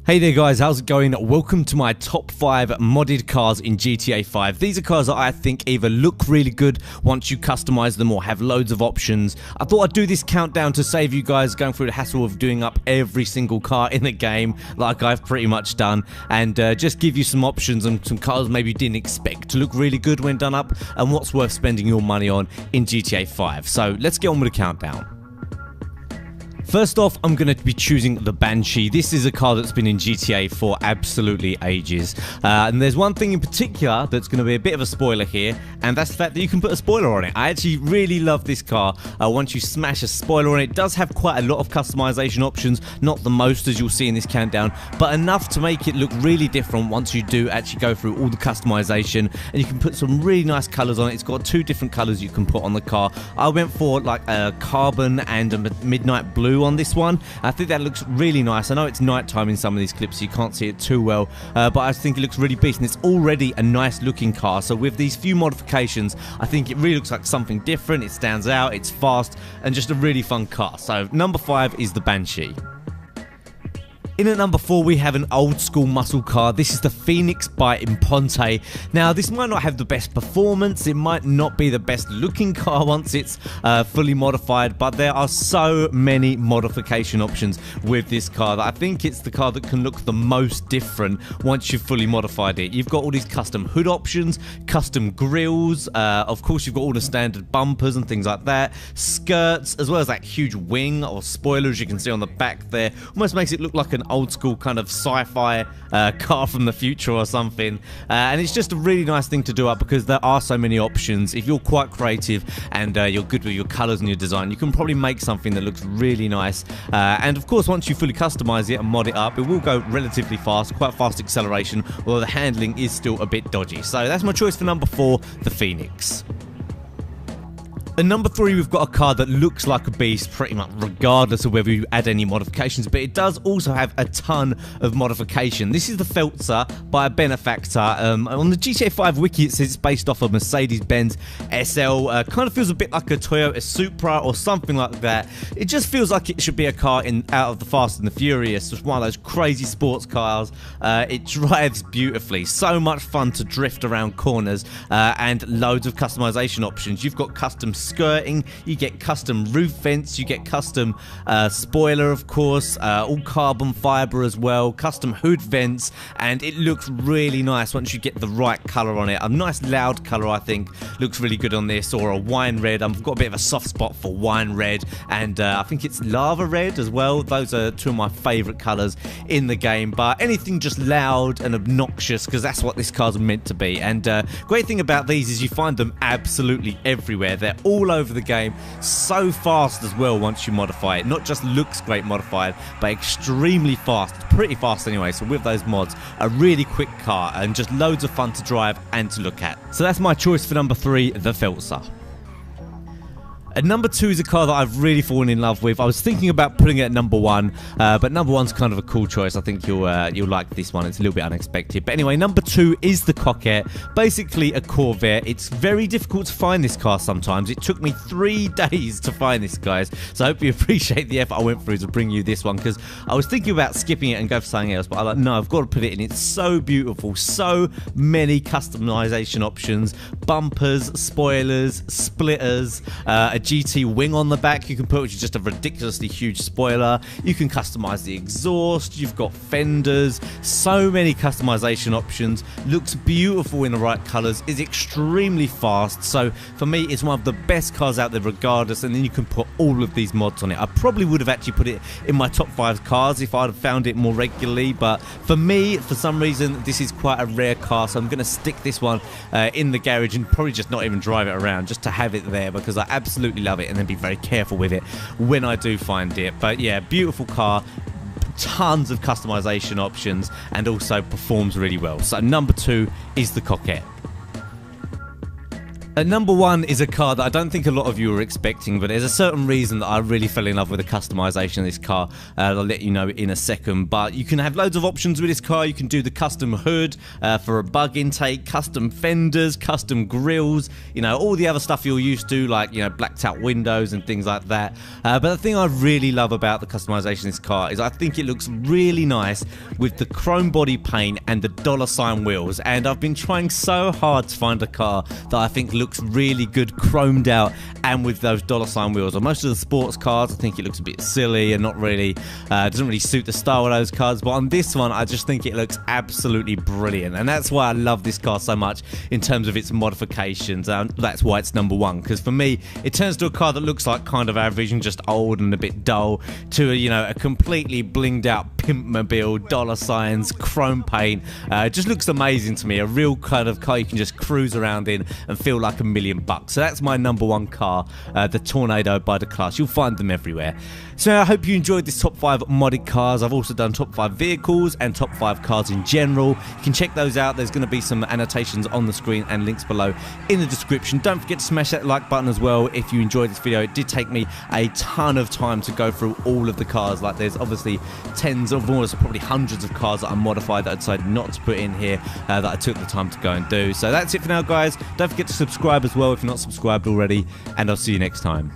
Hey there guys, how's it going? Welcome to my top 5 modded cars in GTA 5. These are cars that I think either look really good once you customize them or have loads of options. I thought I'd do this countdown to save you guys going through the hassle of doing up every single car in the game like I've pretty much done, and just give you some options and some cars maybe you didn't expect to look really good when done up and what's worth spending your money on in GTA 5. So let's get on with the countdown. First off, I'm going to be choosing the Banshee. This is a car that's been in GTA for absolutely ages. And there's one thing in particular that's going to be a bit of a spoiler here, and that's the fact that you can put a spoiler on it. I actually really love this car. Once you smash a spoiler on it, it does have quite a lot of customization options. Not the most, as you'll see in this countdown, but enough to make it look really different once you do actually go through all the customization. And you can put some really nice colors on it. It's got 2 different colors you can put on the car. I went for like a carbon and a midnight blue on this one. I think that looks really nice. I know it's nighttime in some of these clips, so you can't see it too well, but I think it looks really beast, and it's already a nice looking car. So with these few modifications, I think it really looks like something different. It stands out, it's fast, and just a really fun car. So number 5 is the Banshee. In at number 4, we have an old school muscle car. This is the Phoenix by Imponte. Now, this might not have the best performance. It might not be the best looking car once it's fully modified, but there are so many modification options with this car that I think it's the car that can look the most different once you've fully modified it. You've got all these custom hood options, custom grills, of course you've got all the standard bumpers and things like that, skirts, as well as that huge wing or spoiler as you can see on the back there. Almost makes it look like an old school kind of sci-fi car from the future or something, and it's just a really nice thing to do up because there are so many options. If you're quite creative and you're good with your colors and your design, you can probably make something that looks really nice, and of course once you fully customize it and mod it up, it will go relatively fast, quite fast acceleration, although the handling is still a bit dodgy. So that's my choice for number 4, the Phoenix. At number 3, we've got a car that looks like a beast pretty much regardless of whether you add any modifications, but it does also have a ton of modification. This is the Feltzer by a Benefactor. On the GTA 5 wiki it says it's based off a Mercedes-Benz SL. Kind of feels a bit like a Toyota Supra or something like that. It just feels like it should be a car out of the Fast and the Furious. Just one of those crazy sports cars. It drives beautifully. So much fun to drift around corners, and loads of customization options. You've got custom skirting, you get custom roof vents, you get custom spoiler, of course, all carbon fiber as well, custom hood vents, and it looks really nice once you get the right color on it. A nice loud color I think looks really good on this, or a wine red. I've got a bit of a soft spot for wine red, and I think it's lava red as well. Those are 2 of my favorite colors in the game, but anything just loud and obnoxious, because that's what this car's meant to be. And great thing about these is you find them absolutely everywhere. They're all over the game, so fast as well once you modify it. Not just looks great modified, but extremely fast. It's pretty fast anyway, so with those mods, a really quick car and just loads of fun to drive and to look at. So that's my choice for number 3, the Feltzer. At number 2 is a car that I've really fallen in love with. I was thinking about putting it at number 1, but number 1's kind of a cool choice. I think you'll like this one. It's a little bit unexpected. But anyway, number 2 is the Coquette. Basically a Corvette. It's very difficult to find this car sometimes. It took me 3 days to find this, guys. So I hope you appreciate the effort I went through to bring you this one, because I was thinking about skipping it and go for something else, but I'm like, no, I've got to put it in. It's so beautiful. So many customization options. Bumpers, spoilers, splitters, a GT wing on the back you can put, which is just a ridiculously huge spoiler. You can customize the exhaust. You've got fenders. So many customization options. Looks beautiful in the right colors. Is extremely fast. So for me, it's one of the best cars out there regardless, and then you can put all of these mods on it. I probably would have actually put it in my top 5 cars if I'd have found it more regularly, but for me, for some reason, this is quite a rare car, so I'm going to stick this one in the garage and probably just not even drive it around, just to have it there, because I absolutely love it, and then be very careful with it when I do find it. But yeah, beautiful car, tons of customization options, and also performs really well. So number 2 is the Coquette. At number 1 is a car that I don't think a lot of you were expecting, but there's a certain reason that I really fell in love with the customization of this car. I'll let you know in a second, but you can have loads of options with this car. You can do the custom hood for a bug intake, custom fenders, custom grills, you know, all the other stuff you're used to, like, you know, blacked out windows and things like that. But the thing I really love about the customization of this car is I think it looks really nice with the chrome body paint and the $ wheels, and I've been trying so hard to find a car that I think looks really good chromed out and with those $ wheels. On most of the sports cars I think it looks a bit silly and not really doesn't really suit the style of those cars, but on this one I just think it looks absolutely brilliant, and that's why I love this car so much in terms of its modifications. That's why it's number 1, because for me it turns to a car that looks like kind of average and just old and a bit dull to a, you know, a completely blinged out pimpmobile, $, chrome paint. It just looks amazing to me, a real kind of car you can just cruise around in and feel like $1,000,000. So that's my number 1 car, the Tornado by Declasse. You'll find them everywhere. So I hope you enjoyed this top 5 modded cars. I've also done top 5 vehicles and top 5 cars in general. You can check those out. There's going to be some annotations on the screen and links below in the description. Don't forget to smash that like button as well if you enjoyed this video. It did take me a ton of time to go through all of the cars. Like, there's obviously tens of, almost probably hundreds of cars that I modified that I decided not to put in here, that I took the time to go and do. So that's it for now, guys. Don't forget to subscribe as well if you're not subscribed already, and I'll see you next time.